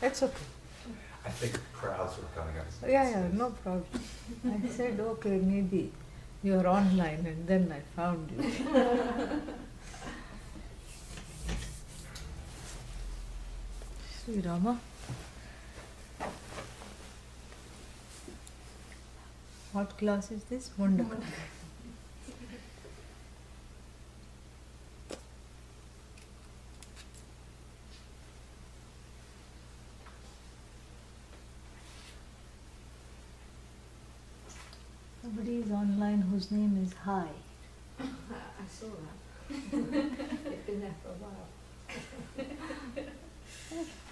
It's okay. I think crowds were coming up. Yeah, no problem. I said, okay, maybe you're online, and then I found you. Sri Rama. What class is this? Mundaka. Somebody is online whose name is Hi. I saw that. It's been there for a while.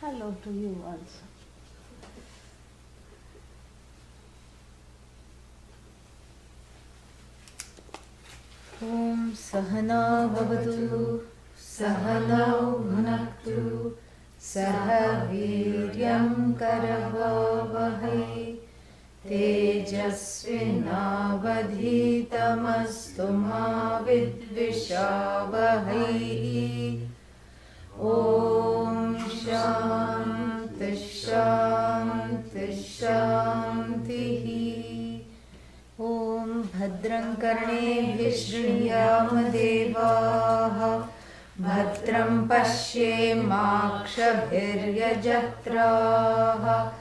Hello to you also. Om Sahana Bhavatu Sahanau Bhunaktu Saha Viryam Karavavahai Tejasvinavadhitamastu ma vidvishavahai. Om Shanti Shanti Shanti. Om Bhadram Karnebhih Shriyam Devaah Bhadram Pashyemakshabhiryajatraah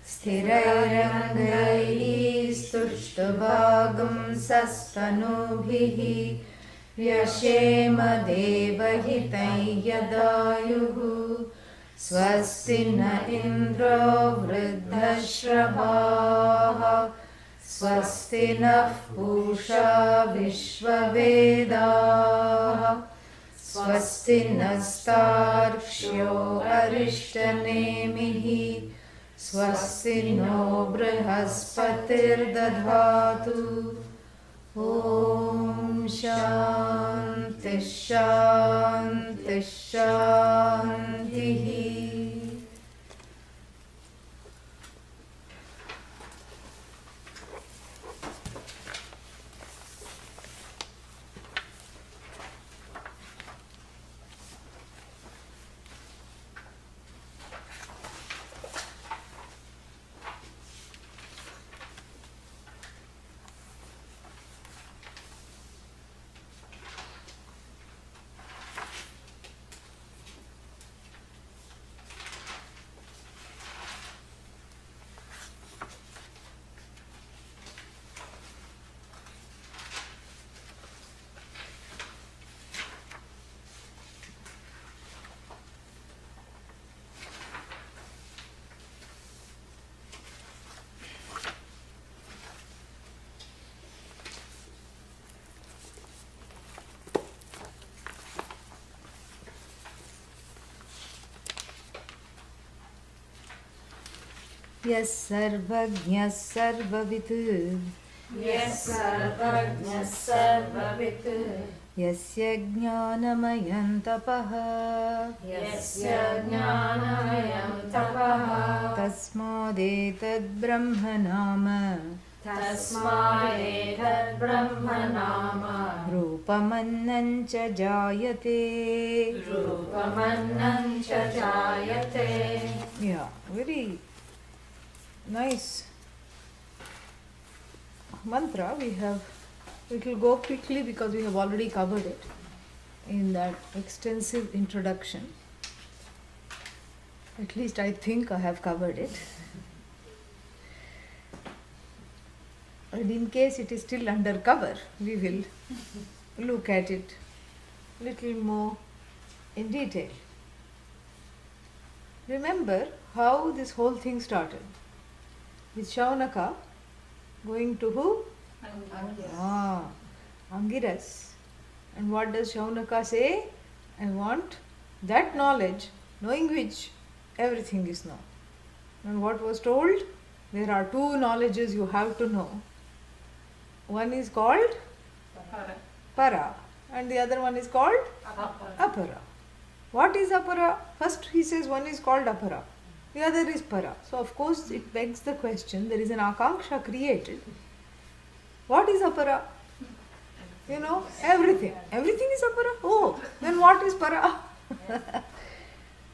Sthirairangaiः Stushtabhagam Sastanubhih Vyashema Devahitai Yadayuh Swasti na Indra Vruddhashravaः Swasti nः Pusha Vishwavedaः Swasti nastarksho Arishtanemiः Swasti no Brihaspatirdadhatu. Om Shanti Shanti Shanti. Yes sarvajñah sarvavit. Yes sarvajñah sarvavit. Yasya jnanamayam tapah. Yasya jnanamayam tapah. Tasmadetad brahmanama. Tasmadetad brahmanama. Rupamannancha jayate. Rupamannancha jayate. Yeah, very nice mantra. It will go quickly because we have already covered it in that extensive introduction. At least I think I have covered it. And in case it is still under cover, we will look at it little more in detail. Remember how this whole thing started. With Shaunaka going to who? Angiras. And what does Shaunaka say? I want that knowledge, knowing which everything is known. And what was told? There are two knowledges you have to know. One is called Para, and the other one is called Apara. What is Apara? First he says one is called Apara, the other is Para. So of course it begs the question, there is an Akanksha created. What is Apara? You know, everything. Everything is Apara. Oh, then what is Para?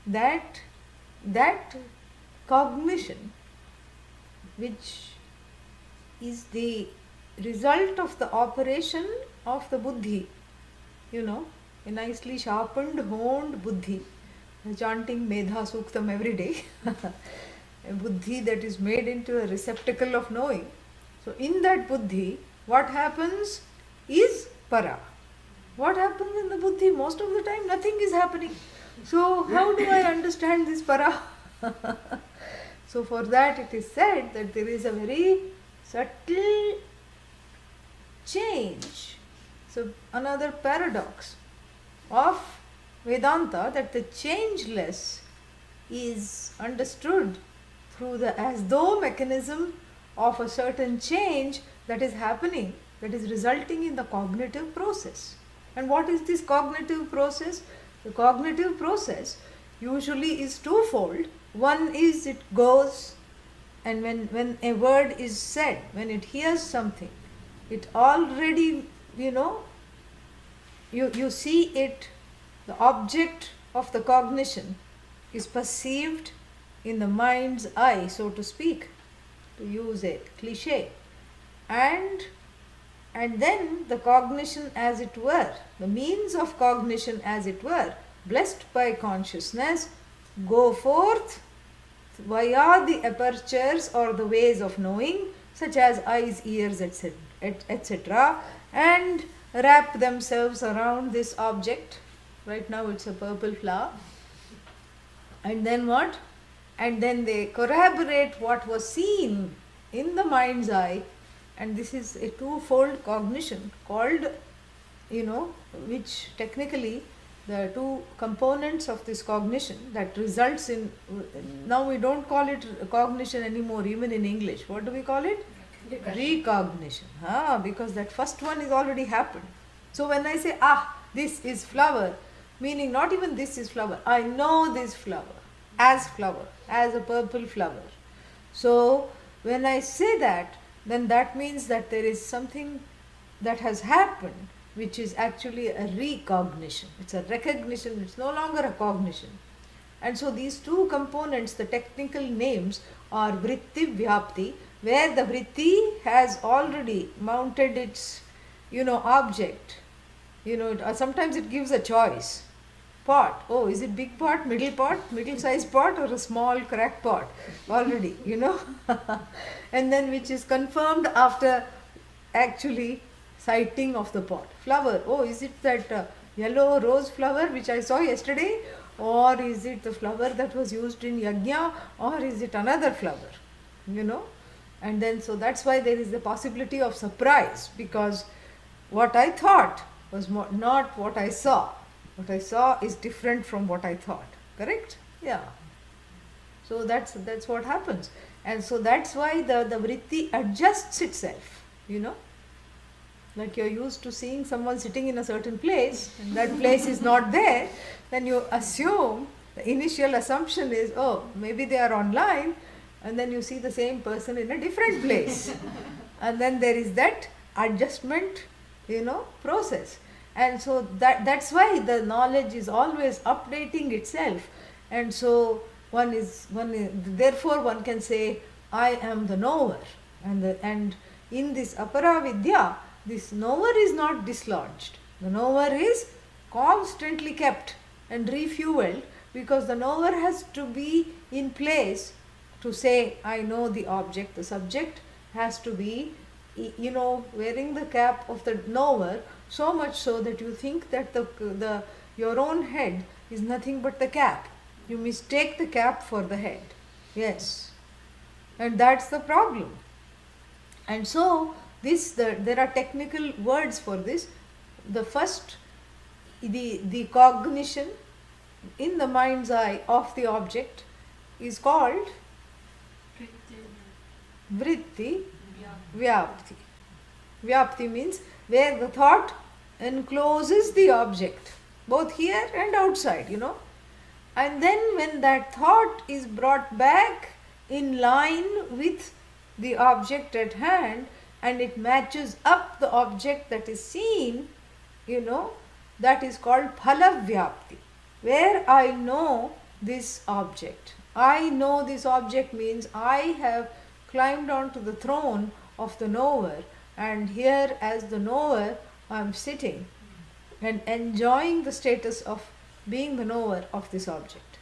That cognition, which is the result of the operation of the buddhi, a nicely sharpened, honed buddhi, chanting Medha Suktam every day, a buddhi that is made into a receptacle of knowing. So, in that buddhi, what happens is para. What happens in the buddhi? Most of the time, nothing is happening. So, how do I understand this para? So, for that, it is said that there is a very subtle change. So, another paradox of Vedanta, that the changeless is understood through the as though mechanism of a certain change that is happening, that is resulting in the cognitive process. And what is this cognitive process? The cognitive process usually is twofold. One is it goes, and when a word is said, when it hears something, it already, you see it, the object of the cognition is perceived in the mind's eye, so to speak, to use a cliche. And then the cognition, as it were, the means of cognition, as it were, blessed by consciousness, go forth via the apertures or the ways of knowing, such as eyes, ears, etc., and wrap themselves around this object. Right now it's a purple flower. And then what? And then they corroborate what was seen in the mind's eye, and this is a twofold cognition called, which technically the two components of this cognition that results in, now we don't call it cognition anymore, even in English. What do we call it? Recognition. Because that first one is already happened. So when I say, this is flower, meaning not even this is flower, I know this flower, as a purple flower. So when I say that, then that means that there is something that has happened which is actually a recognition. It's a recognition, it's no longer a cognition. And so these two components, the technical names are vritti, vyapti, where the vritti has already mounted its, object. Sometimes it gives a choice. Pot, is it big pot, middle sized pot, or a small crack pot already, and then which is confirmed after actually sighting of the pot. Flower, is it that yellow rose flower which I saw yesterday, or is it the flower that was used in yajna, or is it another flower, and then so that's why there is the possibility of surprise, because what I thought was not what I saw. What I saw is different from what I thought. Correct? Yeah. So that's what happens. And so that's why the vritti adjusts itself, Like you're used to seeing someone sitting in a certain place, and that place is not there, then you assume, the initial assumption is, maybe they are online, and then you see the same person in a different place. And then there is that adjustment, process. And so that's why the knowledge is always updating itself. And so therefore one can say, I am the knower. And in this apara vidya, this knower is not dislodged. The knower is constantly kept and refueled, because the knower has to be in place to say, I know the object. The subject has to be, wearing the cap of the knower, so much so that you think that your own head is nothing but the cap. You mistake the cap for the head. Yes. And that's the problem. And so there are technical words for this. The first, the cognition in the mind's eye of the object is called vritti, vyapti. Vyapti means where the thought encloses the object, both here and outside, And then when that thought is brought back in line with the object at hand, and it matches up the object that is seen, that is called phala vyapti, where I know this object. I know this object means I have climbed onto the throne of the knower, and here as the knower I am sitting and enjoying the status of being the knower of this object.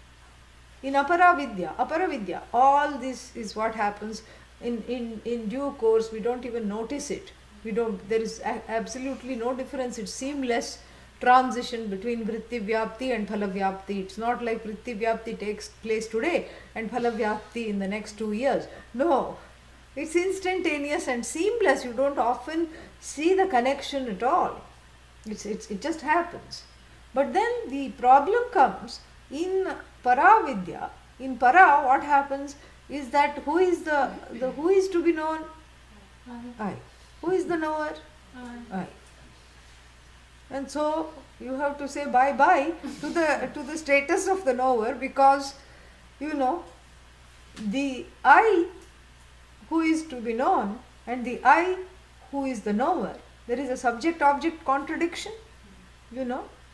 In aparavidya, all this is what happens in due course. We don't even notice it. There is absolutely no difference. It's seamless transition between vritti vyapti and phala vyapti. It's not like vritti vyapti takes place today and phala vyapti in the next 2 years. No, it's instantaneous and seamless. You don't often see the connection at all. It just happens. But then the problem comes in paravidya. In para, what happens is that who is who is to be known? I. Who is the knower? I. And so you have to say bye bye to the status of the knower, because the I who is to be known and the I who is the knower, there is a subject object contradiction.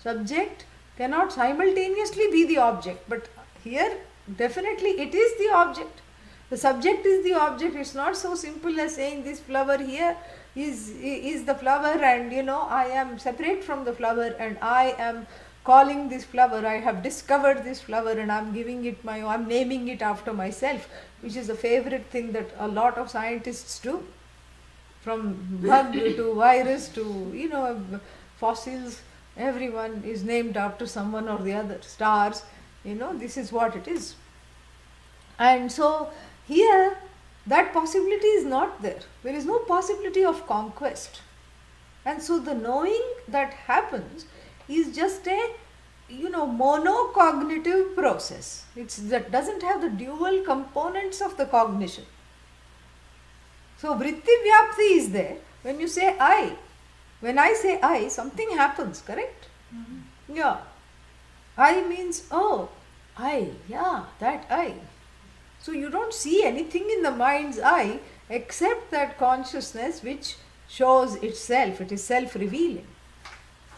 Subject cannot simultaneously be the object, but here definitely it is the object. The subject is the object. It's not so simple as saying this flower here is the flower, and I am separate from the flower and I am calling this flower, I have discovered this flower and I'm naming it after myself, which is a favorite thing that a lot of scientists do. From bug to virus to fossils, everyone is named after someone or the other. Stars, this is what it is. And so here that possibility is not there. There is no possibility of conquest. And so the knowing that happens is just a monocognitive process. That doesn't have the dual components of the cognition. So vritti vyapti is there. When you say I, when I say I, something happens, correct? Mm-hmm. Yeah. I means, oh, I, yeah, that I. So you don't see anything in the mind's eye except that consciousness which shows itself. It is self-revealing.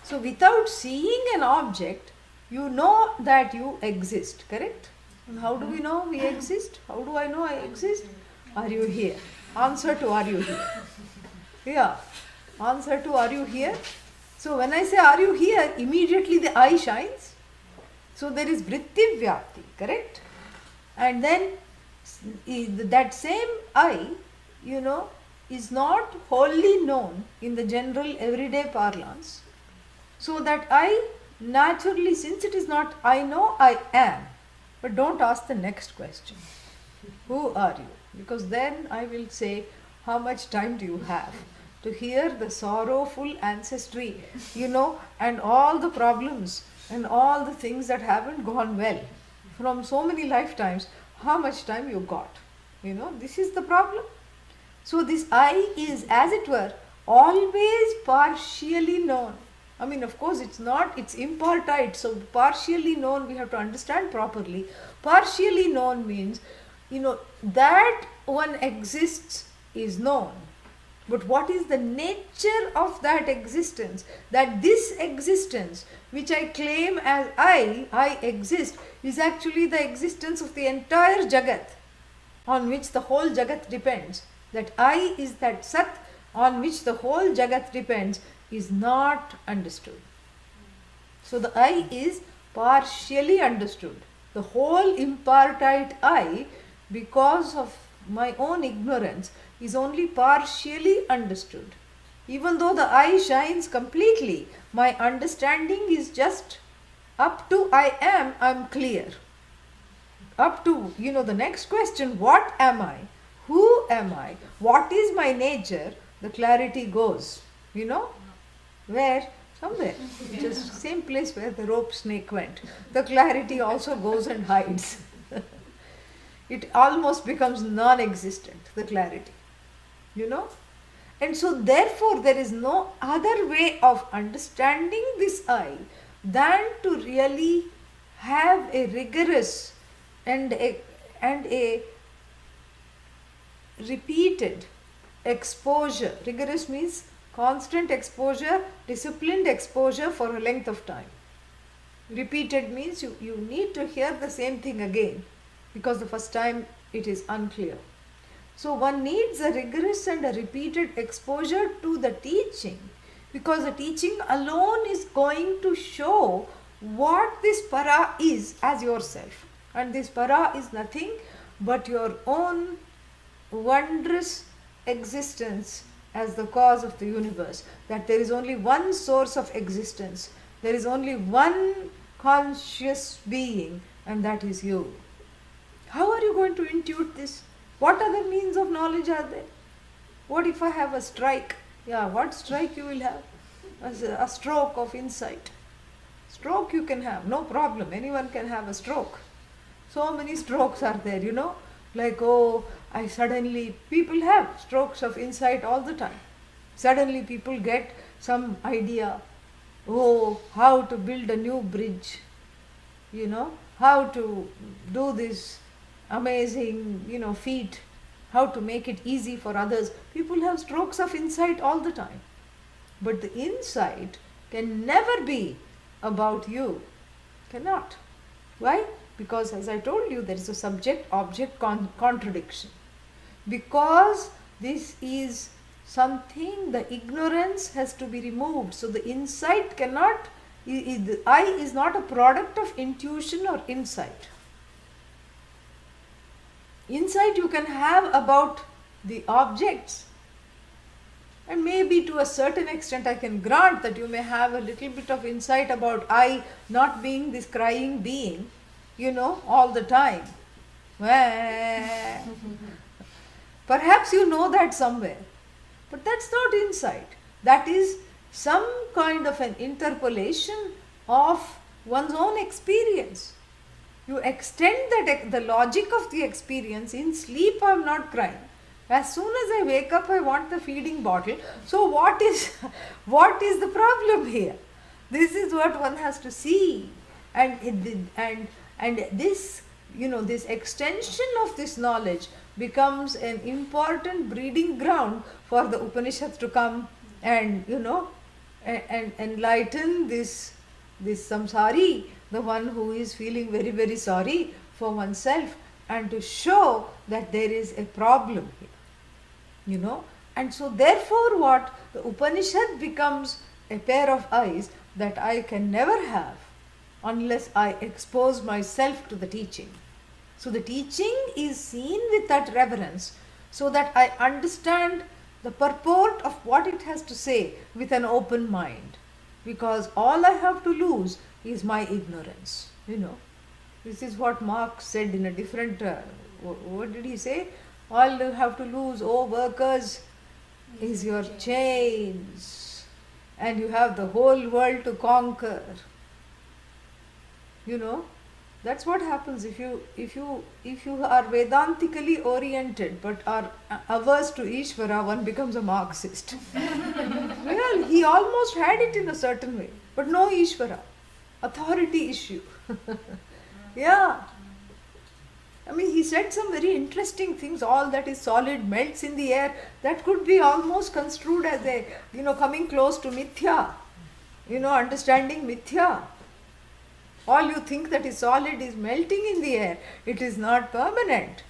So without seeing an object, you know that you exist, correct? And how do we know we exist? How do I know I exist? Are you here? Answer to are you here? Yeah. Answer to are you here? So when I say are you here, immediately the eye shines. So there is vritti vyapti, correct? And then that same I, is not wholly known in the general everyday parlance. So that I naturally, since it is not I know, I am. But don't ask the next question. Who are you? Because then I will say, how much time do you have to hear the sorrowful ancestry, and all the problems and all the things that haven't gone well from so many lifetimes. How much time you got? This is the problem. So this I is, as it were, always partially known. I mean, of course, it's impartite. So partially known, we have to understand properly. Partially known means, that one exists is known. But what is the nature of that existence? That this existence, which I claim as I exist, is actually the existence of the entire Jagat, on which the whole Jagat depends. That I is that Sat on which the whole Jagat depends, is not understood. So the I is partially understood. The whole impartite I, because of my own ignorance, is only partially understood. Even though the I shines completely, my understanding is just up to I'm clear. Up to, the next question, what am I? Who am I? What is my nature? The clarity goes, where? Somewhere. Just same place where the rope snake went. The clarity also goes and hides. It almost becomes non-existent, the clarity. And so therefore there is no other way of understanding this I than to really have a rigorous and a repeated exposure. Rigorous means constant exposure, disciplined exposure for a length of time. Repeated means you need to hear the same thing again. because the first time it is unclear. So one needs a rigorous and a repeated exposure to the teaching, because the teaching alone is going to show what this para is as yourself. And this para is nothing but your own wondrous existence as the cause of the universe. That there is only one source of existence, there is only one conscious being, and that is you. How are you going to intuit this? What other means of knowledge are there? What if I have a strike? Yeah, what strike you will have? A stroke of insight. Stroke you can have, no problem. Anyone can have a stroke. So many strokes are there, Like, people have strokes of insight all the time. Suddenly people get some idea, how to build a new bridge, how to do this amazing, feat, how to make it easy for others. People have strokes of insight all the time. But the insight can never be about you. Cannot. Why? Because, as I told you, there is a subject-object contradiction. Because this is something, the ignorance has to be removed. So the insight cannot, the I is not a product of intuition or insight. Insight you can have about the objects, and maybe to a certain extent I can grant that you may have a little bit of insight about I not being this crying being, all the time. Perhaps you know that somewhere, but that's not insight. That is some kind of an interpolation of one's own experience. You extend the logic of the experience. In sleep I am not crying. As soon as I wake up I want the feeding bottle. So what is the problem here? This is what one has to see. And this, this extension of this knowledge becomes an important breeding ground for the Upanishads to come and, and enlighten this samsari, the one who is feeling very, very sorry for oneself, and to show that there is a problem here, And so therefore what? The Upanishad becomes a pair of eyes that I can never have unless I expose myself to the teaching. So the teaching is seen with that reverence, so that I understand the purport of what it has to say with an open mind. Because all I have to lose is my ignorance, This is what Marx said in a different, what did he say? All you have to lose, workers, is your chains, and you have the whole world to conquer. That's what happens if you are Vedantically oriented but are averse to Ishvara. One becomes a Marxist. Well, he almost had it in a certain way, but no Ishvara, authority issue. Yeah. I mean, he said some very interesting things. All that is solid melts in the air. That could be almost construed as a, coming close to mithya. Understanding mithya. All you think that is solid is melting in the air. It is not permanent.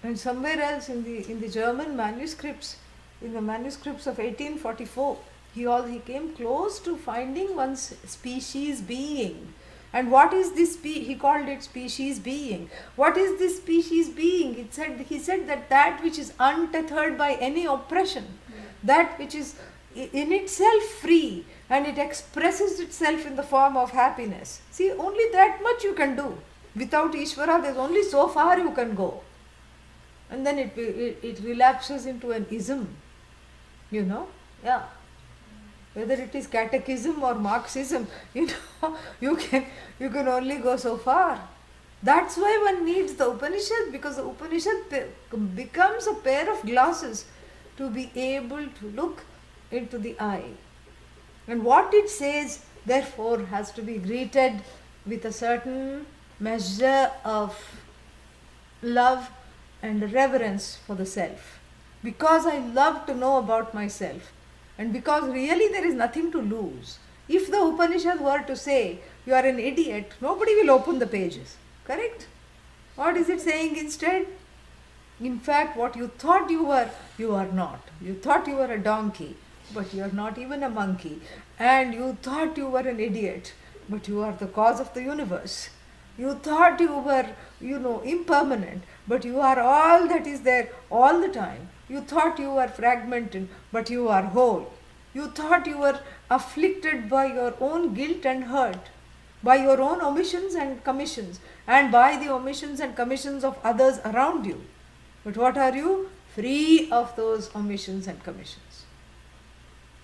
And somewhere else in the German manuscripts, in the manuscripts of 1844, he came close to finding one's species being. And what is this? He called it species being. What is this species being? He said that which is untethered by any oppression, that which is in itself free, and it expresses itself in the form of happiness. See, only that much you can do. Without Ishvara, there's only so far you can go. And then it relapses into an ism, Yeah. Whether it is catechism or Marxism, you can only go so far. That's why one needs the Upanishad, because the Upanishad becomes a pair of glasses to be able to look into the eye. And what it says, therefore, has to be greeted with a certain measure of love and reverence for the self. Because I love to know about myself. And because really there is nothing to lose. If the Upanishad were to say, you are an idiot, nobody will open the pages. Correct? What is it saying instead? In fact, what you thought you were, you are not. You thought you were a donkey, but you are not even a monkey. And you thought you were an idiot, but you are the cause of the universe. You thought you were, impermanent, but you are all that is there all the time. You thought you were fragmented, but you are whole. You thought you were afflicted by your own guilt and hurt, by your own omissions and commissions, and by the omissions and commissions of others around you. But what are you? Free of those omissions and commissions.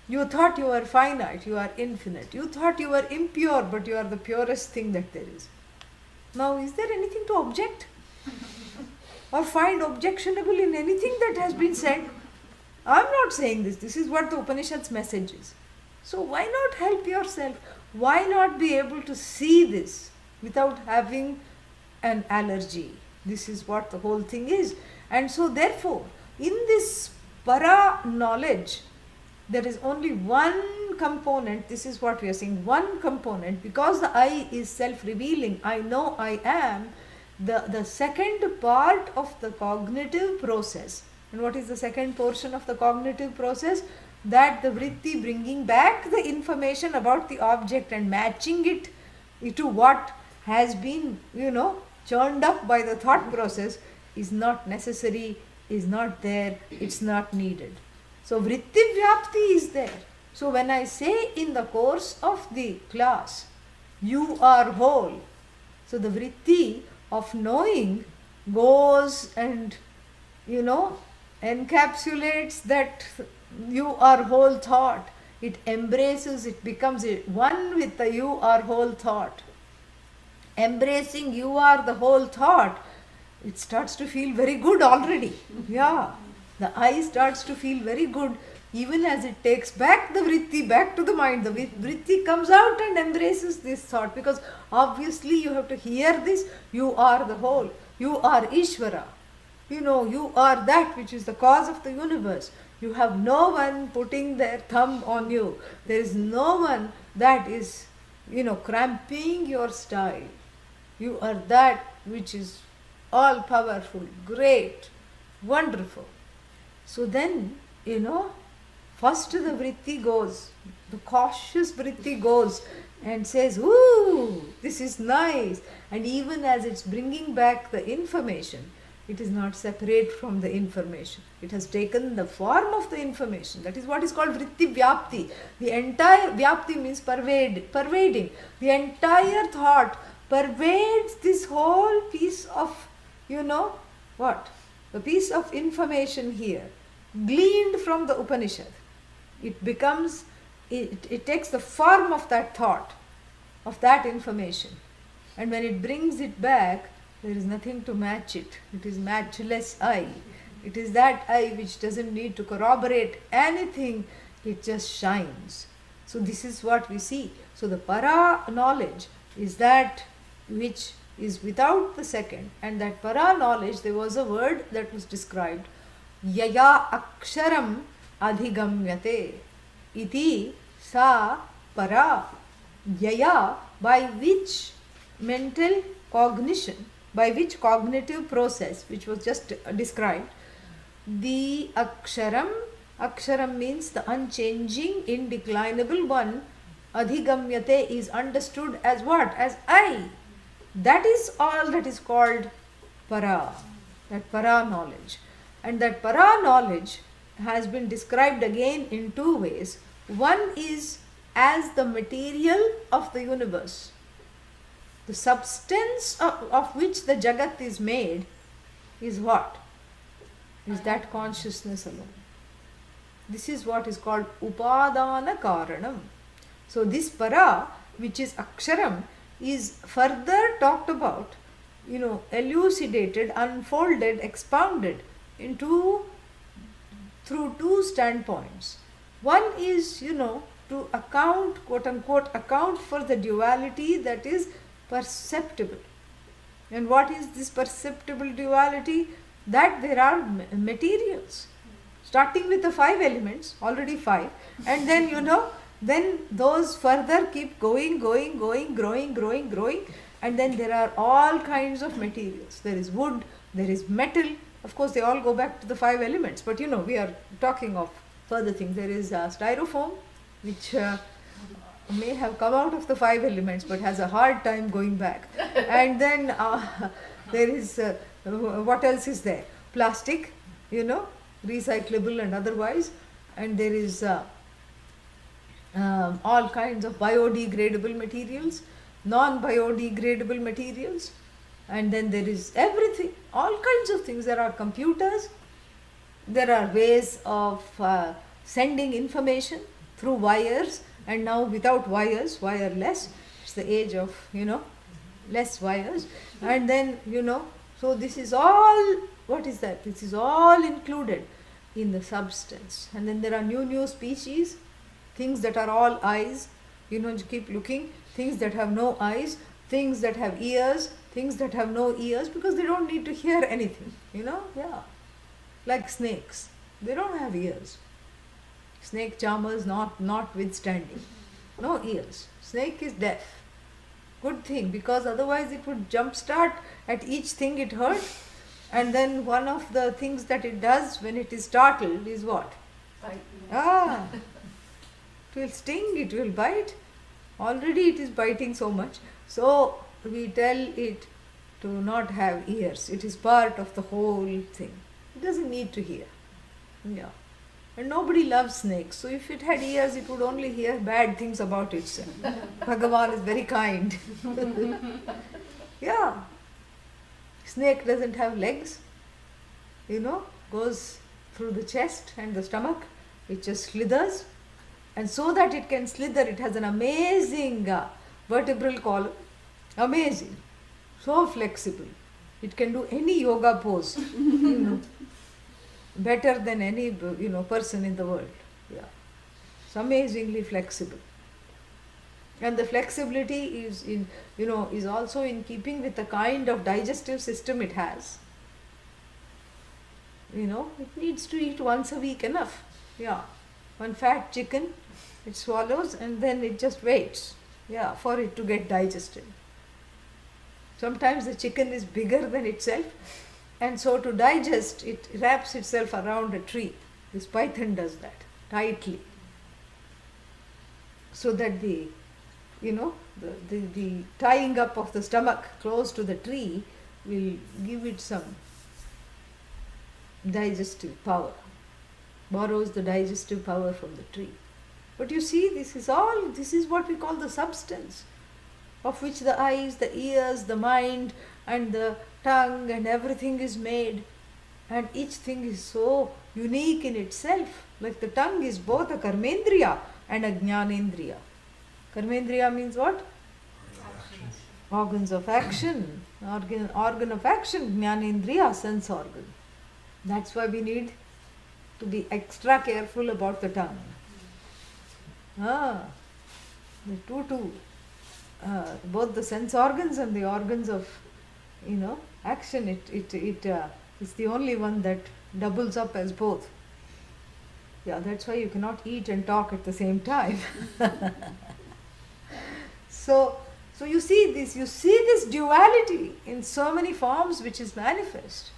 You thought you were finite, you are infinite. You thought you were impure, but you are the purest thing that there is. Now, is there anything to object? Or find objectionable in anything that has been said? I am not saying this. This is what the Upanishad's message is. So why not help yourself? Why not be able to see this without having an allergy? This is what the whole thing is. And so therefore, in this para knowledge, there is only one component. This is what we are saying, one component, because the I is self-revealing. I know I am. The second part of the cognitive process. And what is the second portion of the cognitive process? That the vritti bringing back the information about the object and matching it to what has been, churned up by the thought process is not necessary, is not there, it's not needed. So vritti vyapti is there. So when I say in the course of the class, you are whole, so the vritti of knowing goes and, encapsulates that you are whole thought. It embraces, it becomes one with the you are whole thought. Embracing you are the whole thought, it starts to feel very good already. Yeah, the I starts to feel very good even as it takes back the vritti back to the mind. The vritti comes out and embraces this thought, because obviously you have to hear this. You are the whole. You are Ishvara. You are that which is the cause of the universe. You have no one putting their thumb on you. There is no one that is, cramping your style. You are that which is all powerful, great, wonderful. So then, first the vritti goes, the cautious vritti goes and says, ooh, this is nice. And even as it's bringing back the information, it is not separate from the information. It has taken the form of the information. That is what is called vritti vyapti. The entire vyapti means pervading. The entire thought pervades this whole piece of, the piece of information here, gleaned from the Upanishad. It becomes, it takes the form of that thought, of that information. And when it brings it back, there is nothing to match it. It is matchless I. It is that I which doesn't need to corroborate anything. It just shines. So this is what we see. So the para knowledge is that which is without the second. And that para knowledge, there was a word that was described. Yaya aksharam adhigamyate iti sa para. Yaya, by which mental cognition, by which cognitive process, which was just described, the aksharam means the unchanging, indeclinable one, adhigamyate is understood as what? As I. That is all that is called para, that para knowledge. And that para knowledge has been described again in two ways. One is as the material of the universe. The substance of which the Jagat is made is what? Is that consciousness alone. This is what is called Upadana Karanam. So this para, which is Aksharam, is further talked about, elucidated, unfolded, expounded through two standpoints. One is, to account, quote unquote, account for the duality that is perceptible. And what is this perceptible duality? That there are materials, starting with the 5 elements, already 5, and then then those further keep growing, And then there are all kinds of materials. There is wood, there is metal. Of course, they all go back to the 5 elements, but we are talking of further things. There is styrofoam, which may have come out of the 5 elements but has a hard time going back. And then there is, what else is there? Plastic, recyclable and otherwise. And there is all kinds of biodegradable materials, non-biodegradable materials. And then there is everything, all kinds of things. There are computers, there are ways of sending information through wires, and now without wires, wireless. It's the age of, less wires. And then, so this is all, what is that? This is all included in the substance. And then there are new species, things that are all eyes, you keep looking, things that have no eyes, things that have ears, things that have no ears, because they don't need to hear anything, like snakes. They don't have ears. Snake charmers notwithstanding. No ears. Snake is deaf. Good thing, because otherwise it would jumpstart at each thing it heard. And then one of the things that it does when it is startled is what? Bite. It will sting, it will bite. Already it is biting so much. So we tell it to not have ears. It is part of the whole thing. It doesn't need to hear. Yeah. And nobody loves snakes. So if it had ears, it would only hear bad things about itself. Bhagavan is very kind. Yeah. Snake doesn't have legs. Goes through the chest and the stomach. It just slithers. And so that it can slither, it has an amazing vertebral column. Amazing. So flexible. It can do any yoga pose. Better than any person in the world. Yeah. It's amazingly flexible. And the flexibility is also in keeping with the kind of digestive system it has. It needs to eat once a week enough. Yeah. One fat chicken, it swallows and then it just waits, for it to get digested. Sometimes the chicken is bigger than itself, and so to digest, it wraps itself around a tree. This python does that tightly, so that the tying up of the stomach close to the tree will give it some digestive power. Borrows the digestive power from the tree. But you see, this is what we call the substance, of which the eyes, the ears, the mind and the tongue and everything is made. And each thing is so unique in itself. Like the tongue is both a karmendriya and a jnanendriya. Karmendriya means what? Organs of action. Organ of action, jnanendriya, sense organ. That's why we need to be extra careful about the tongue. The two, both the sense organs and the organs of, action. It is the only one that doubles up as both. Yeah, that's why you cannot eat and talk at the same time. So you see this duality in so many forms which is manifest,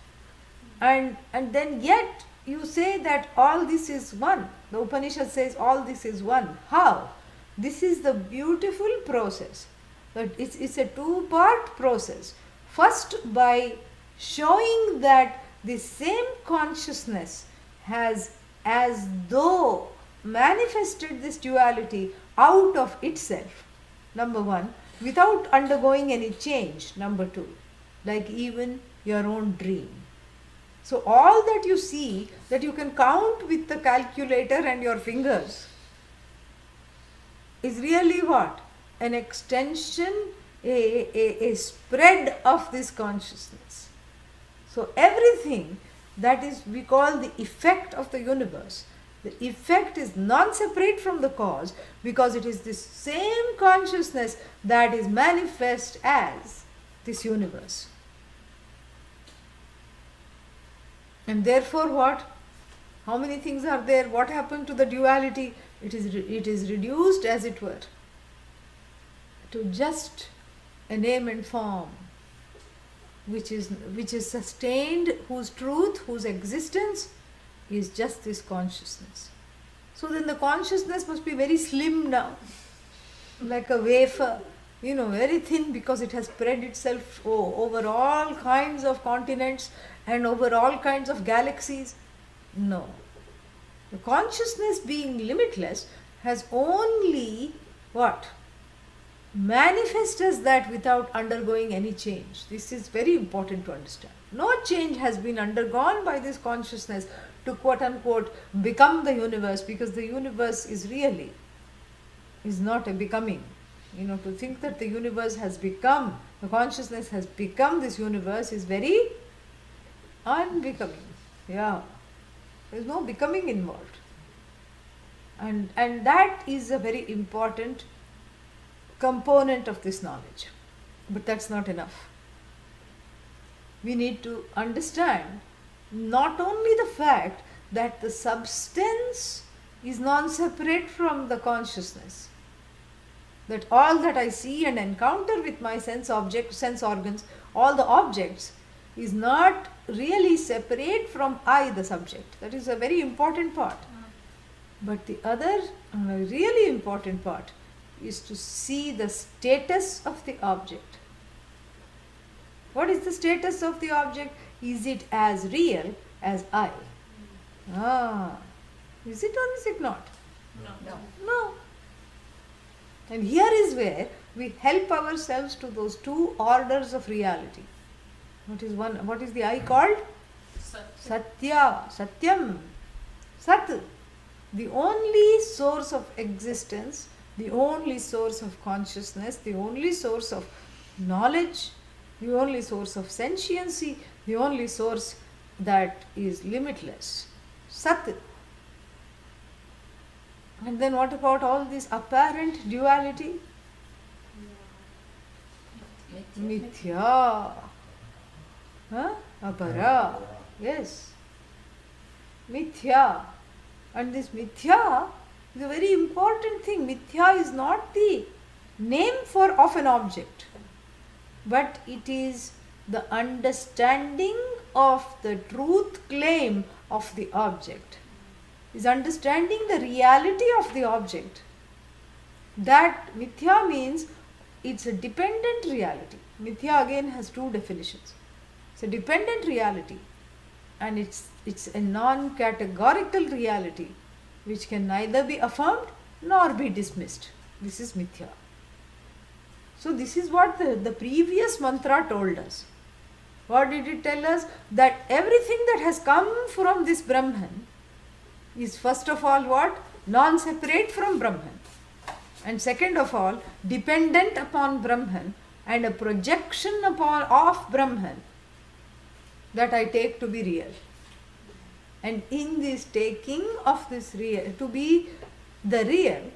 and then yet you say that all this is one. The Upanishad says all this is one. How? This is the beautiful process. But it's a 2-part process. First, by showing that the same consciousness has as though manifested this duality out of itself, number 1, without undergoing any change, number 2, like even your own dream. So all that you see, that you can count with the calculator and your fingers, is really what? An extension, a spread of this consciousness. So everything that is, we call the effect of the universe, the effect is non-separate from the cause, because it is this same consciousness that is manifest as this universe. And therefore what? How many things are there? What happened to the duality? It is reduced, as it were, to just a name and form, which is sustained, whose truth, whose existence is just this consciousness. So then the consciousness must be very slim now, like a wafer, very thin, because it has spread itself over all kinds of continents and over all kinds of galaxies. No. The consciousness, being limitless, has only what? Manifest as that without undergoing any change. This is very important to understand. No change has been undergone by this consciousness to quote unquote become the universe, because the universe is not a becoming. To think that the universe has become, the consciousness has become this universe is very unbecoming. Yeah. There is no becoming involved. And that is a very important component of this knowledge. But that's not enough. We need to understand not only the fact that the substance is non-separate from the consciousness, that all that I see and encounter with my sense organs, all the objects, is not really separate from I, the subject. That is a very important part. But the other really important part is to see the status of the object. What is the status of the object? Is it as real as I? Is it or is it not? No. And here is where we help ourselves to those two orders of reality. What is the I called? Satya, Satyam, Sat. The only source of existence, the only source of consciousness, the only source of knowledge, the only source of sentiency, the only source that is limitless. Sat. And then what about all this apparent duality? Mithya. Apara. Yes. Mithya. And this mithya is a very important thing. Mithya is not the name of an object, but it is the understanding of the truth claim of the object. Is understanding the reality of the object. That mithya means it's a dependent reality. Mithya again has two definitions. It's a dependent reality, and it's a non-categorical reality which can neither be affirmed nor be dismissed. This is mithya. So this is what the previous mantra told us. What did it tell us? That everything that has come from this Brahman is first of all what? Non-separate from Brahman. And second of all, dependent upon Brahman and a projection of Brahman that I take to be real. And in this taking of this real, to be the real,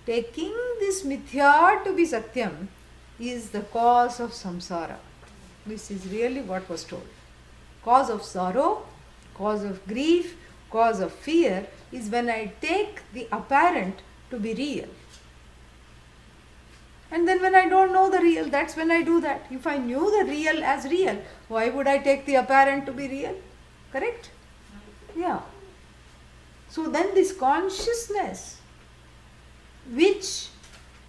taking this mithya to be satyam is the cause of samsara. This is really what was told. Cause of sorrow, cause of grief, cause of fear is when I take the apparent to be real. And then when I don't know the real, that's when I do that. If I knew the real as real, why would I take the apparent to be real? Correct? Yeah. So then this consciousness, which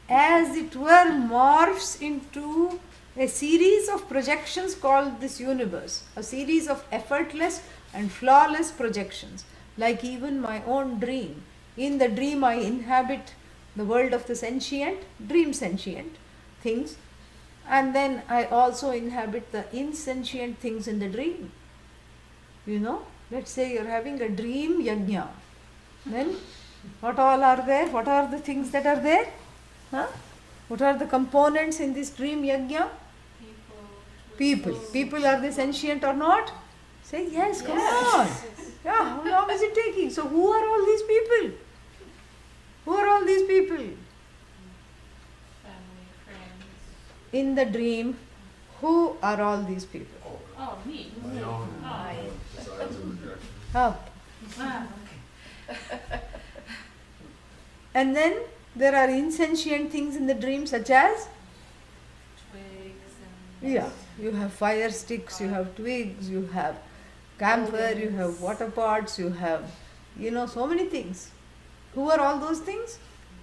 as it were morphs into a series of projections called this universe, a series of effortless and flawless projections, like even my own dream. In the dream I inhabit the world of the sentient, dream sentient things, and then I also inhabit the insentient things in the dream. Let's say you're having a dream yajna. Then what all are there? What are the things that are there? What are the components in this dream yajna? People. People, are they sentient or not? Say yes, come on. Yeah, how long is it taking? So who are all these people? Who are all these people? Family, friends. In the dream, who are all these people? Oh, me. My own Oh. desires and rejections. Up. Ah, And then there are insentient things in the dream, such as twigs, Yeah, you have fire sticks, you have twigs, you have camphor, you have water pots, you have, so many things. Who are all those things?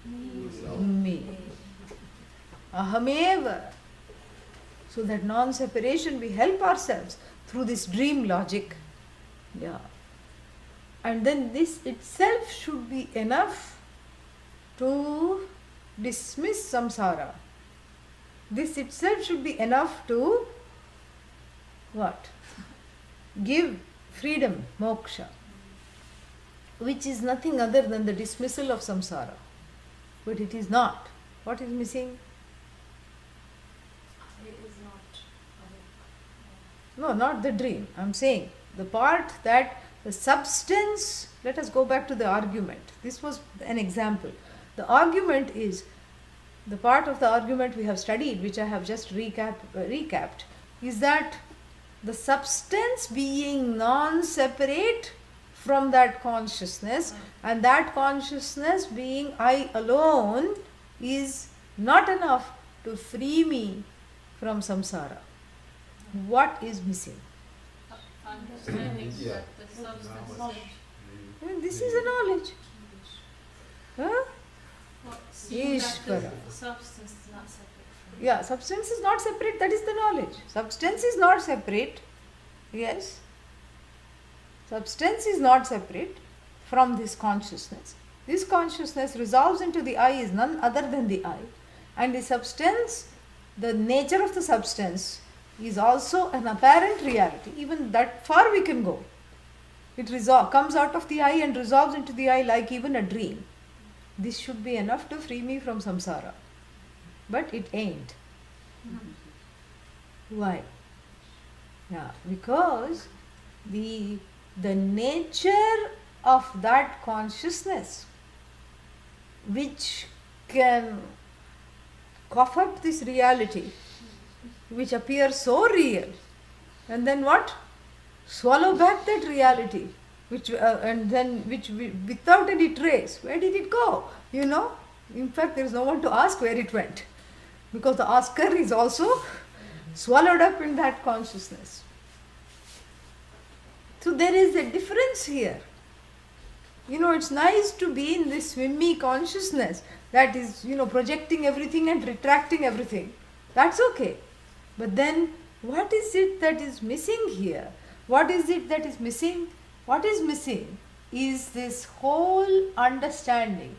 Me. Ahameva. So that non-separation, we help ourselves through this dream logic. Yeah. And then this itself should be enough to dismiss samsara. This itself should be enough to what? Give freedom, moksha, which is nothing other than the dismissal of samsara. But it is not. What is missing? It is not. No, not the dream. I'm saying the part that the substance, let us go back to the argument. This was an example. The argument is, the part of the argument we have studied, which I have just recapped, is that the substance being non-separate from that consciousness, and that consciousness being I alone, is not enough to free me from samsara. What is missing? Understanding Yeah. that the substance is I mean, this is a knowledge. Huh? seeing that Ishvara. the substance is not separate from Yeah, substance is not separate, that is the knowledge. Substance is not separate, yes. Substance is not separate from this consciousness. This consciousness resolves into the I, is none other than the I. And the substance, the nature of the substance, is also an apparent reality. Even that far we can go. It comes out of the I and resolves into the I like even a dream. This should be enough to free me from samsara. But it ain't. Why? Yeah, because the nature of that consciousness which can cough up this reality, which appears so real, and then what? Swallow back that reality, which without any trace. Where did it go? In fact, there is no one to ask where it went, because the asker is also swallowed up in that consciousness. So there is a difference here. It's nice to be in this swimmy consciousness that is, projecting everything and retracting everything. That's okay. But then, what is it that is missing here? What is it that is missing? What is missing is this whole understanding.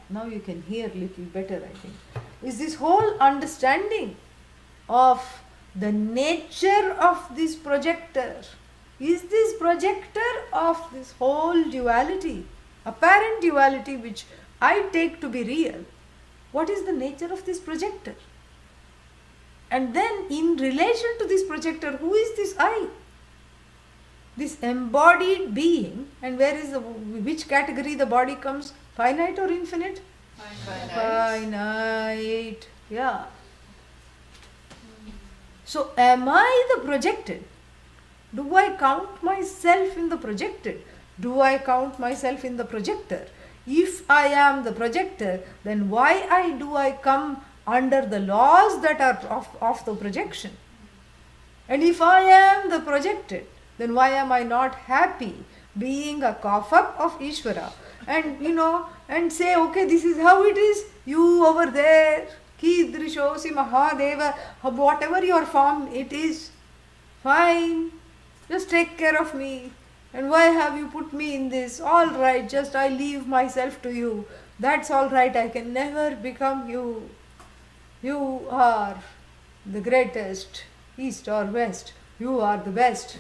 Now you can hear a little better, I think. Is this whole understanding of the nature of this projector. Is this projector of this whole duality, apparent duality which I take to be real, what is the nature of this projector? And then in relation to this projector, who is this I? This embodied being, and which category the body comes? Finite or infinite? Finite. Yeah. So am I the projected? Do I count myself in the projected? Do I count myself in the projector? If I am the projector, then why do I come under the laws that are of the projection? And if I am the projected, then why am I not happy being a cough-up of Ishvara? And and say, okay, this is how it is. You over there, Kidrishosi Mahadeva, whatever your form it is, fine. Just take care of me. And why have you put me in this? All right, just I leave myself to you. That's all right. I can never become you. You are the greatest, east or west. You are the best.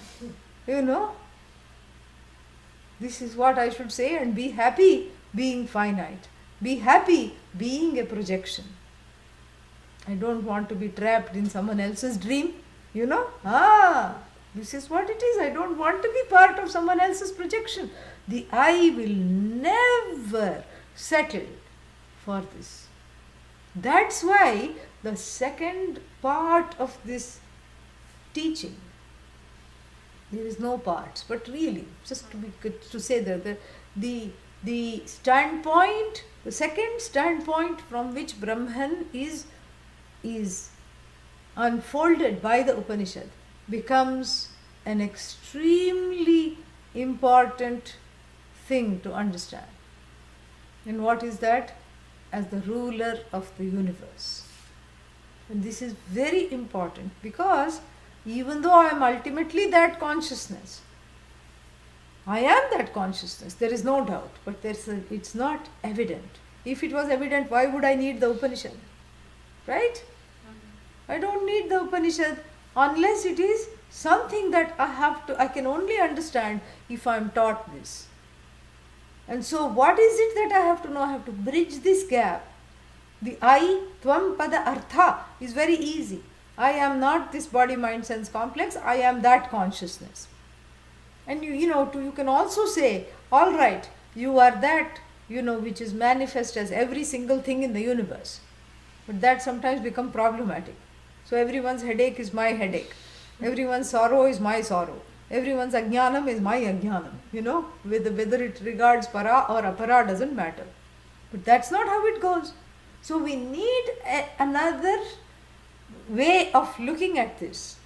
This is what I should say, and be happy being finite. Be happy being a projection. I don't want to be trapped in someone else's dream. This is what it is. I don't want to be part of someone else's projection. The I will never settle for this. That's why the second part of this teaching, there is no parts, but really, just to be good to say that the standpoint, the second standpoint from which Brahman is unfolded by the Upanishad becomes an extremely important thing to understand. And what is that? As the ruler of the universe. And this is very important because even though I am ultimately that consciousness, I am that consciousness, there is no doubt, but it's not evident. If it was evident, why would I need the Upanishad? Right? I don't need the Upanishad unless it is something that I can only understand if I am taught this. And so what is it that I have to know? I have to bridge this gap. The I, Tvam Pada Artha is very easy. I am not this body, mind, sense complex. I am that consciousness. And you can also say, all right, you are that, which is manifest as every single thing in the universe. But that sometimes becomes problematic. So everyone's headache is my headache. Everyone's sorrow is my sorrow. Everyone's ajnanam is my ajnanam. Whether it regards para or apara doesn't matter. But that's not how it goes. So we need another way of looking at this.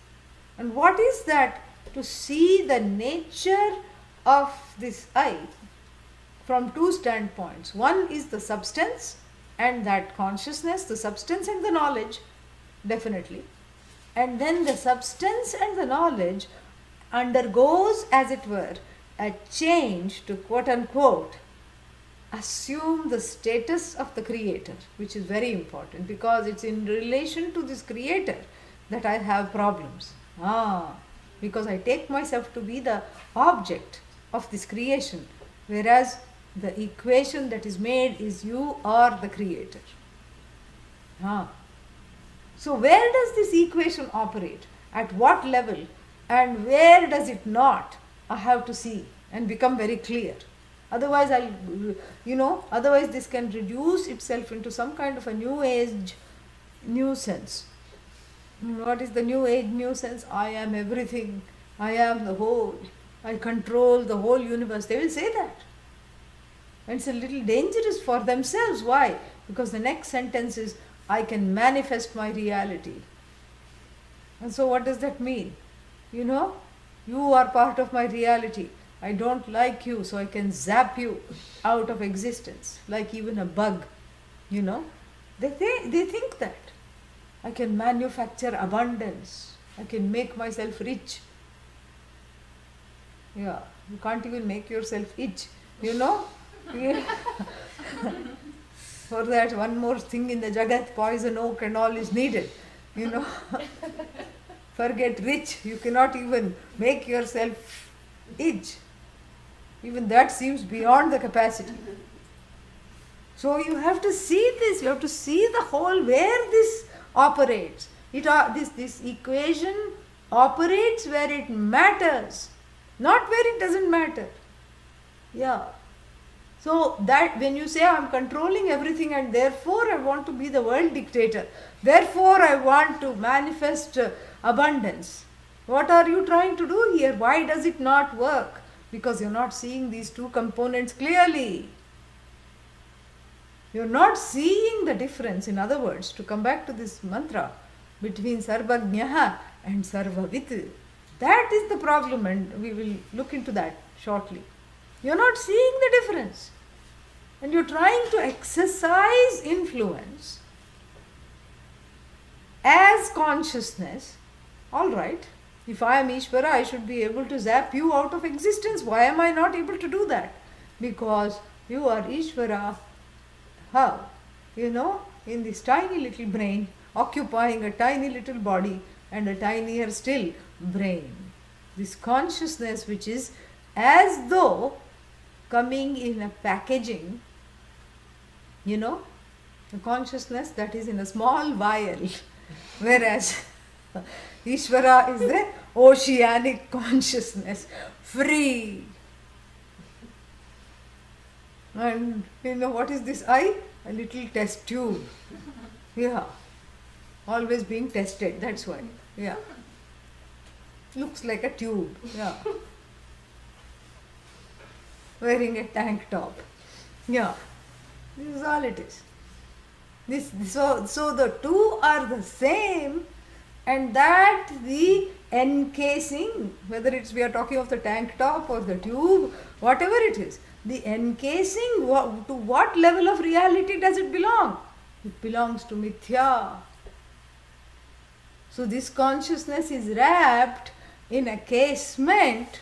And what is that? To see the nature of this I from two standpoints. One is the substance and that consciousness, the substance and the knowledge, definitely. And then the substance and the knowledge undergoes, as it were, a change to quote unquote assume the status of the creator, which is very important because it's in relation to this creator that I have problems. Because I take myself to be the object of this creation, whereas the equation that is made is you are the creator. So where does this equation operate? At what level? And where does it not? I have to see and become very clear. Otherwise, otherwise this can reduce itself into some kind of a new age nuisance. What is the new age nuisance? I am everything. I am the whole. I control the whole universe. They will say that. And it's a little dangerous for themselves. Why? Because the next sentence is, I can manifest my reality. And so what does that mean? You are part of my reality. I don't like you, so I can zap you out of existence, like even a bug. They think that. I can manufacture abundance. I can make myself rich. You can't even make yourself itch, For that, one more thing in the Jagat, poison oak and all is needed, Forget rich, you cannot even make yourself itch. Even that seems beyond the capacity. So you have to see this, you have to see the whole where this operates. This equation operates where it matters, not where it doesn't matter. So that when you say I am controlling everything and therefore I want to be the world dictator, therefore I want to manifest abundance. What are you trying to do here? Why does it not work? Because you're not seeing these two components clearly. You're not seeing the difference. In other words, to come back to this mantra, between Sarvajnaha and Sarvavit. That is the problem, and we will look into that shortly. You're not seeing the difference. And you're trying to exercise influence as consciousness. All right, if I am Ishvara, I should be able to zap you out of existence. Why am I not able to do that? Because you are Ishvara. How? In this tiny little brain, occupying a tiny little body and a tinier still brain. This consciousness which is as though coming in a packaging, the consciousness that is in a small vial, whereas Ishvara is the oceanic consciousness, free. And what is this I? A little test tube. Always being tested, that's why. Looks like a tube. Wearing a tank top. This is all it is. So the two are the same, And that the encasing, whether it's we are talking of the tank top or the tube, whatever it is, the encasing, to what level of reality does it belong? It belongs to mithya. So this consciousness is wrapped in a casement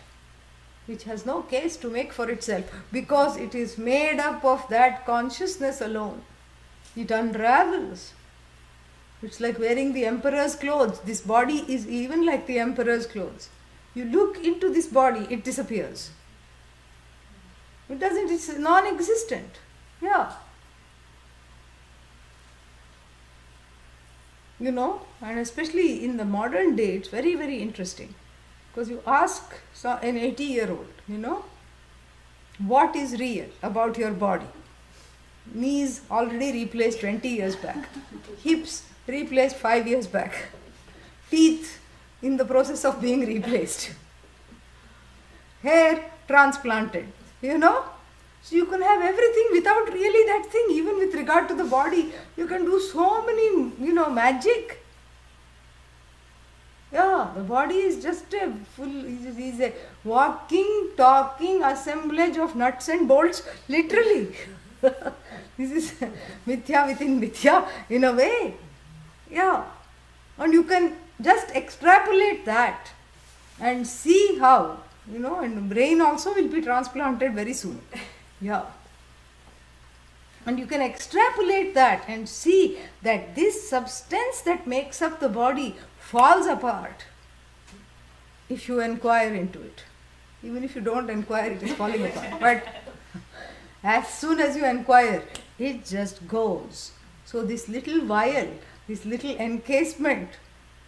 which has no case to make for itself, because it is made up of that consciousness alone. It unravels. It's like wearing the emperor's clothes. This body is even like the emperor's clothes. You look into this body, it disappears. It doesn't, it's non-existent. Yeah. You know, and especially in the modern day, it's very, very interesting. Because you ask an 80-year-old, you know, what is real about your body? Knees already replaced 20 years back. Hips replaced 5 years back. Teeth in the process of being replaced. Hair transplanted, you know. So you can have everything without really that thing. Even with regard to the body, you can do so many, magic. Yeah, the body is just is a walking, talking assemblage of nuts and bolts, literally. This is mithya within mithya, in a way. Yeah. And you can just extrapolate that and see how, and the brain also will be transplanted very soon. Yeah. And you can extrapolate that and see that this substance that makes up the body falls apart if you inquire into it. Even if you don't inquire, it is falling apart. But as soon as you inquire, it just goes. So this little vial, this little encasement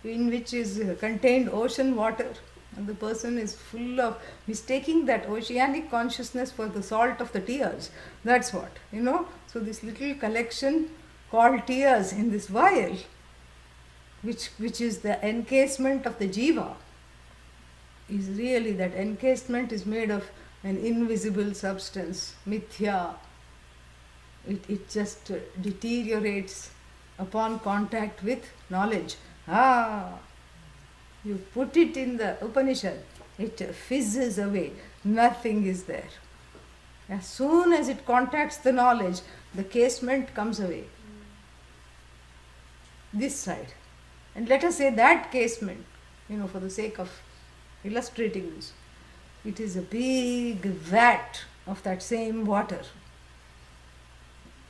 in which is contained ocean water, and the person is full of mistaking that oceanic consciousness for the salt of the tears. That's what, So this little collection called tears in this vial, which is the encasement of the jiva, is really, that encasement is made of an invisible substance, mithya. It just deteriorates upon contact with knowledge. You put it in the Upanishad, it fizzes away, nothing is there. As soon as it contacts the knowledge, the casement comes away. This side. And let us say that casement, for the sake of illustrating this, it is a big vat of that same water.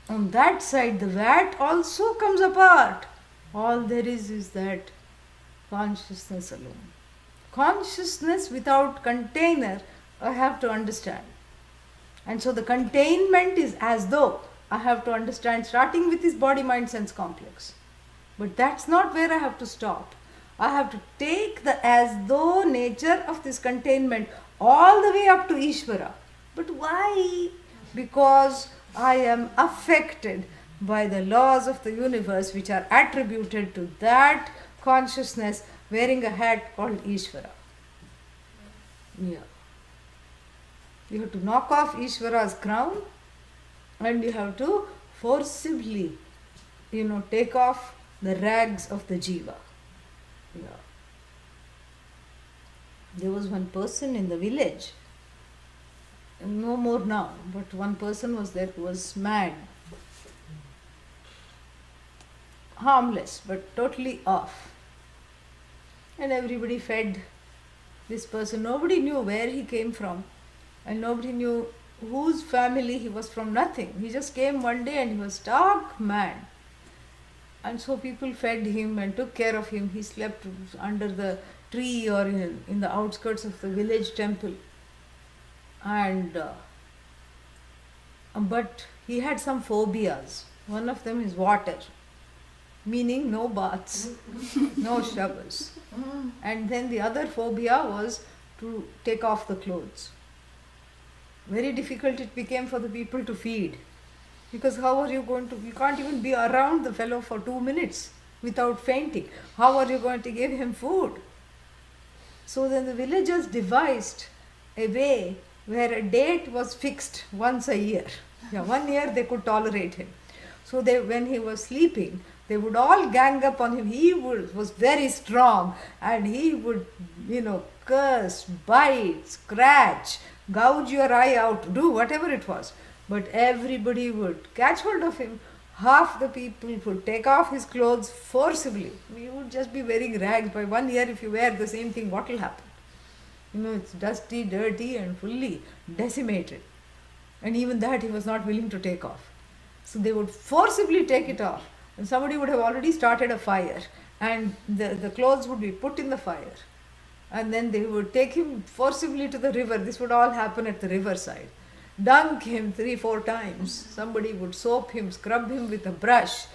On that side, the vat also comes apart. All there is that consciousness alone. Consciousness without container, I have to understand. And so the containment is as though I have to understand, starting with this body, mind, sense complex. But that's not where I have to stop. I have to take the as though nature of this containment all the way up to Ishvara. But why? Because I am affected by the laws of the universe which are attributed to that consciousness wearing a hat called Ishvara. Yeah. You have to knock off Ishvara's crown and you have to forcibly, take off the rags of the jiva. Yeah. There was one person in the village, no more now, but one person was there who was mad, harmless, but totally off. And everybody fed this person. Nobody knew where he came from, and nobody knew whose family he was from, nothing. He just came one day and he was stark mad. And so people fed him and took care of him. He slept under the tree or in the outskirts of the village temple. And but he had some phobias. One of them is water, meaning no baths, no showers. And then the other phobia was to take off the clothes. Very difficult it became for the people to feed. Because how are you going to, you can't even be around the fellow for 2 minutes without fainting. How are you going to give him food? So then the villagers devised a way where a date was fixed once a year. 1 year they could tolerate him. So when he was sleeping, They would all gang up on him. Was very strong, and he would, curse, bite, scratch, gouge your eye out, do whatever it was. But everybody would catch hold of him. Half the people would take off his clothes forcibly. He would just be wearing rags. By 1 year, if you wear the same thing, what will happen? It's dusty, dirty, and fully decimated. And even that he was not willing to take off. So they would forcibly take it off. And somebody would have already started a fire. And the clothes would be put in the fire. And then they would take him forcibly to the river. This would all happen at the riverside. Dunk him 3-4 times. Somebody would soap him, scrub him with a brush.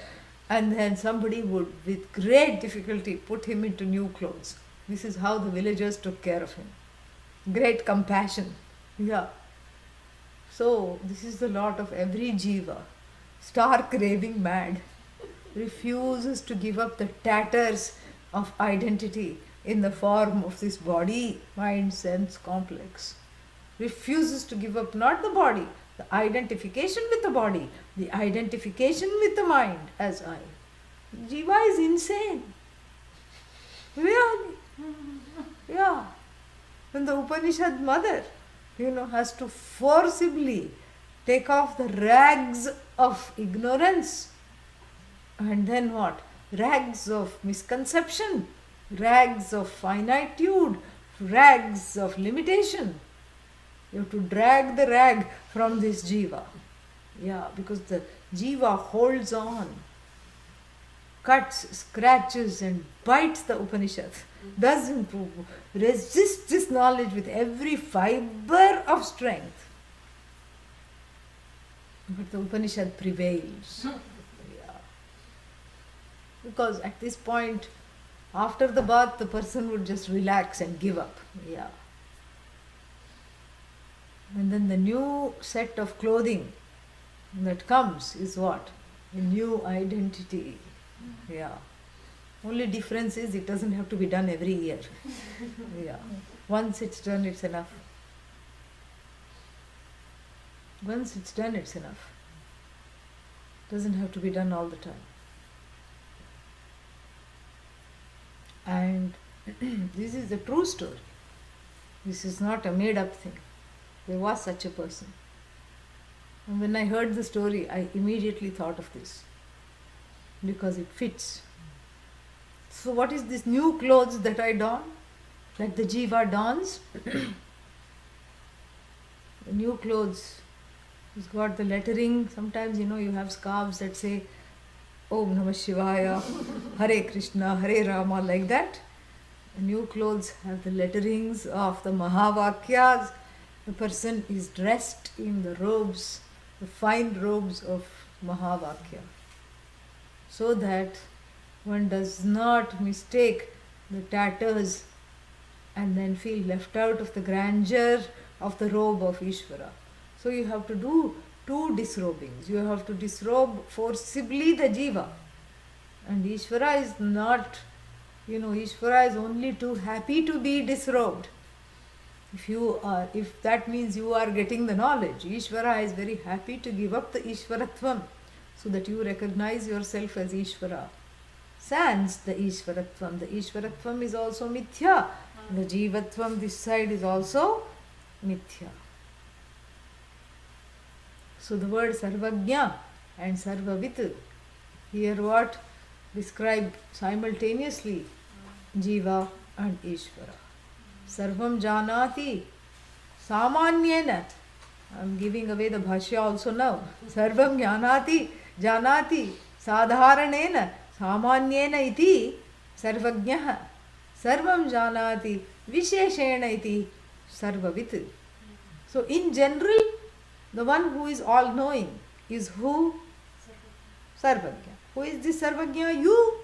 And then somebody would, with great difficulty, put him into new clothes. This is how the villagers took care of him. Great compassion. Yeah. So, this is the lot of every jiva. Stark raving mad. Refuses to give up the tatters of identity in the form of this body, mind, sense complex. Refuses to give up not the body, the identification with the body, the identification with the mind as I. Jiva is insane. Really? Yeah. When the Upanishad mother, has to forcibly take off the rags of ignorance. And then what? Rags of misconception, rags of finitude, rags of limitation. You have to drag the rag from this jiva. Yeah, because the jiva holds on, cuts, scratches and bites the Upanishad. Doesn't resist this knowledge with every fiber of strength. But the Upanishad prevails. Yeah. Because at this point, after the bath, the person would just relax and give up. Yeah. And then the new set of clothing that comes is what? A new identity. Yeah. Only difference is it doesn't have to be done every year. Yeah. Once it's done, it's enough. Once it's done, it's enough. Doesn't have to be done all the time. And this is the true story. This is not a made up thing. There was such a person. And when I heard the story, I immediately thought of this. Because it fits. So what is this new clothes that I don? That the jiva dons? The new clothes. It's got the lettering. Sometimes, you have scarves that say Om Namah Shivaya, Hare Krishna, Hare Rama, like that. The new clothes have the letterings of the Mahavakyas. The person is dressed in the robes, the fine robes of Mahavakya. So that one does not mistake the tatters and then feel left out of the grandeur of the robe of Ishvara. So you have to do 2 disrobings. You have to disrobe forcibly the jiva. And Ishvara is not, Ishvara is only too happy to be disrobed. If that means you are getting the knowledge, Ishvara is very happy to give up the Ishvaratvam so that you recognize yourself as Ishvara. Sans the Ishvaratvam. The Ishvaratvam is also mithya. The Jivatvam, this side, is also mithya. So the word Sarvagnya and Sarvavit, here what? Describe simultaneously Jiva and Ishvara. Sarvam Janati Samanyena. I am giving away the Bhashya also now. Sarvam Janati Sadharanena Samanyena iti Sarvagnya. Sarvam Janati Visheshena iti Sarvavit. So in general, the one who is all knowing is who? Sarvagnya. Who is this Sarvagnya? You.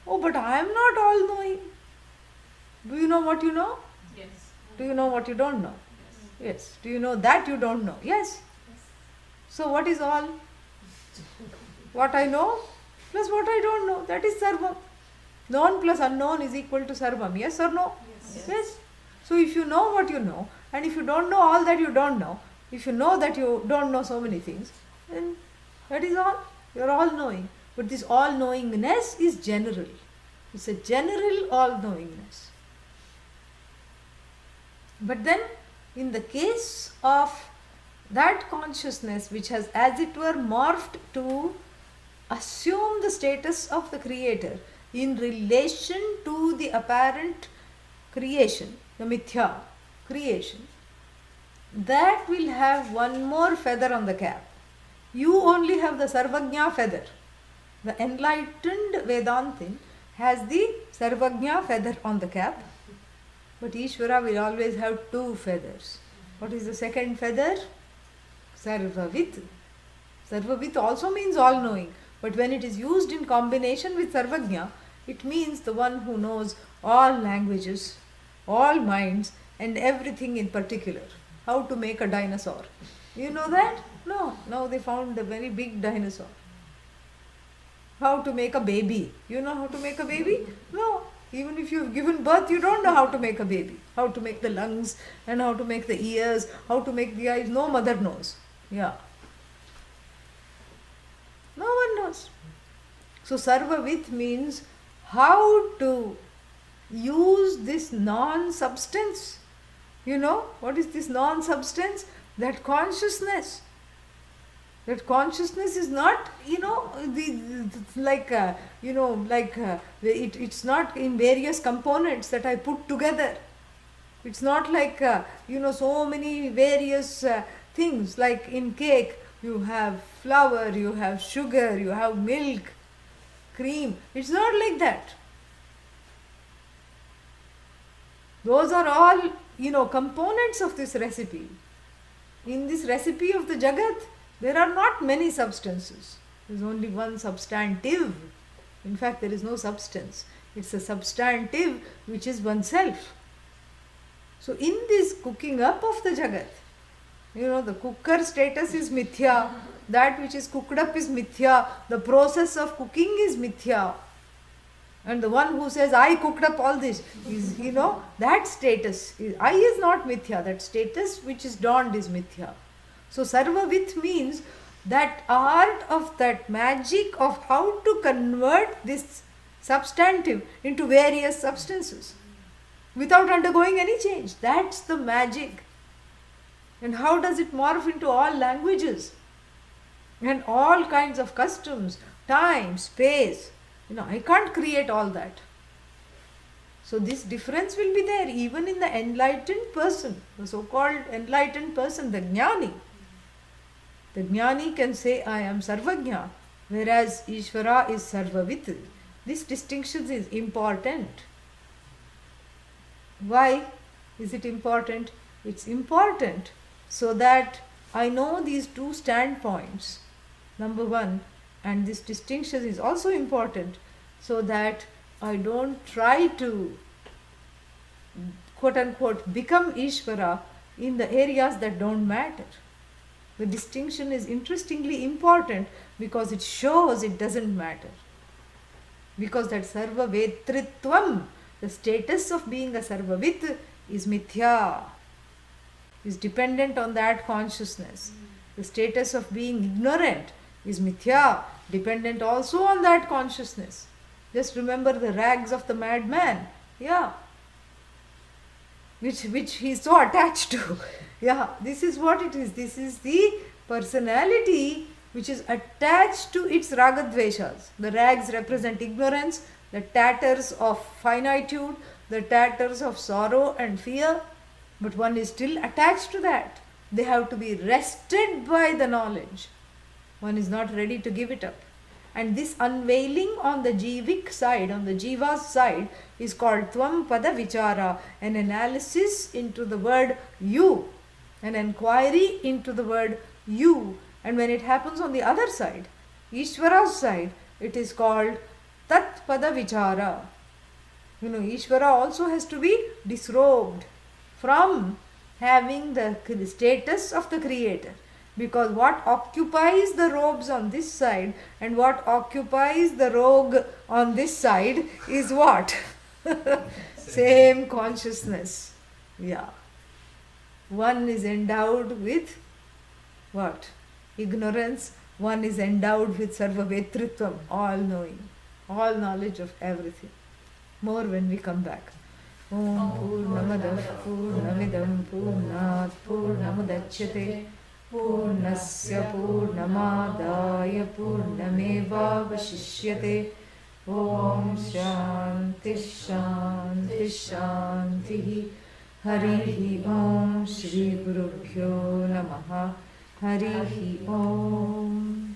Oh, but I am not all knowing. Do you know what you know? Yes. Do you know what you don't know? Yes. Do you know that you don't know? Yes. So what is all? What I know plus what I don't know. That is Sarvam. Known plus unknown is equal to Sarvam. Yes or no? Yes. So if you know what you know, and if you don't know all that you don't know, if you know that you don't know so many things, then that is all. You are all knowing. But this all-knowingness is general. It's a general all-knowingness. But then, in the case of that consciousness which has, as it were, morphed to assume the status of the creator in relation to the apparent creation, the mithya creation, that will have one more feather on the cap. You only have the Sarvajna feather. The enlightened Vedantin has the Sarvajna feather on the cap, but Ishvara will always have two feathers. What is the second feather? Sarvavit. Sarvavit also means all-knowing, but when it is used in combination with Sarvajna, it means the one who knows all languages, all minds, and everything in particular. How to make a dinosaur. You know that? No. Now they found a very big dinosaur. How to make a baby. You know how to make a baby? No. Even if you've given birth, you don't know how to make a baby. How to make the lungs and how to make the ears, how to make the eyes. No mother knows. Yeah. No one knows. So Sarvavit means how to use this non-substance. You know, what is this non-substance? That consciousness. That consciousness is not, it's not in various components that I put together. It's not like, so many various things. Like in cake, you have flour, you have sugar, you have milk, cream. It's not like that. Those are all, components of this recipe. In this recipe of the Jagat, there are not many substances. There is only one substantive. In fact, there is no substance. It's a substantive which is oneself. So, in this cooking up of the Jagat, the cooker status is mithya. That which is cooked up is mithya. The process of cooking is mithya. And the one who says, I cooked up all this, is, that status. I is not mithya. That status which is dawned is mithya. So, Sarvavit means that art of that magic of how to convert this substantive into various substances without undergoing any change. That's the magic. And how does it morph into all languages and all kinds of customs, time, space. I can't create all that. So this difference will be there even in the enlightened person, the so-called enlightened person, the Jnani. The Jnani can say, I am Sarvajna, whereas Ishvara is Sarvavit. This distinction is important. Why is it important? It's important so that I know these two standpoints, number one, and this distinction is also important so that I don't try to quote unquote become Ishvara in the areas that don't matter. The distinction is interestingly important because it shows it doesn't matter. Because that Sarvavetritvam, the status of being a Sarvavit, is mithya, is dependent on that consciousness. The status of being ignorant is mithya, dependent also on that consciousness. Just remember the rags of the madman, which he is so attached to. This is what it is. This is the personality which is attached to its ragadveshas. The rags represent ignorance, the tatters of finitude, the tatters of sorrow and fear, but one is still attached to that. They have to be wrested by the knowledge. One is not ready to give it up. And this unveiling on the jivic side, on the jiva's side, is called Tvam Pada Vichara, an analysis into the word you, an inquiry into the word you. And when it happens on the other side, Ishvara's side, it is called Tat Pada Vichara. Ishvara also has to be disrobed from having the status of the creator. Because what occupies the robes on this side and what occupies the robe on this side is what? Same consciousness. One is endowed with what? Ignorance. one is endowed with sarvavetritvam, all knowing, all knowledge of everything. More when we come back. Om Purnamadav Purnamidam Purnat Purnamudachyate Purnasya Purnamadaya Purnamevavashishyate. Om Shanti Shanti Shanti. Harihi Om Shri Gurubhyo Namaha. Harihi Om.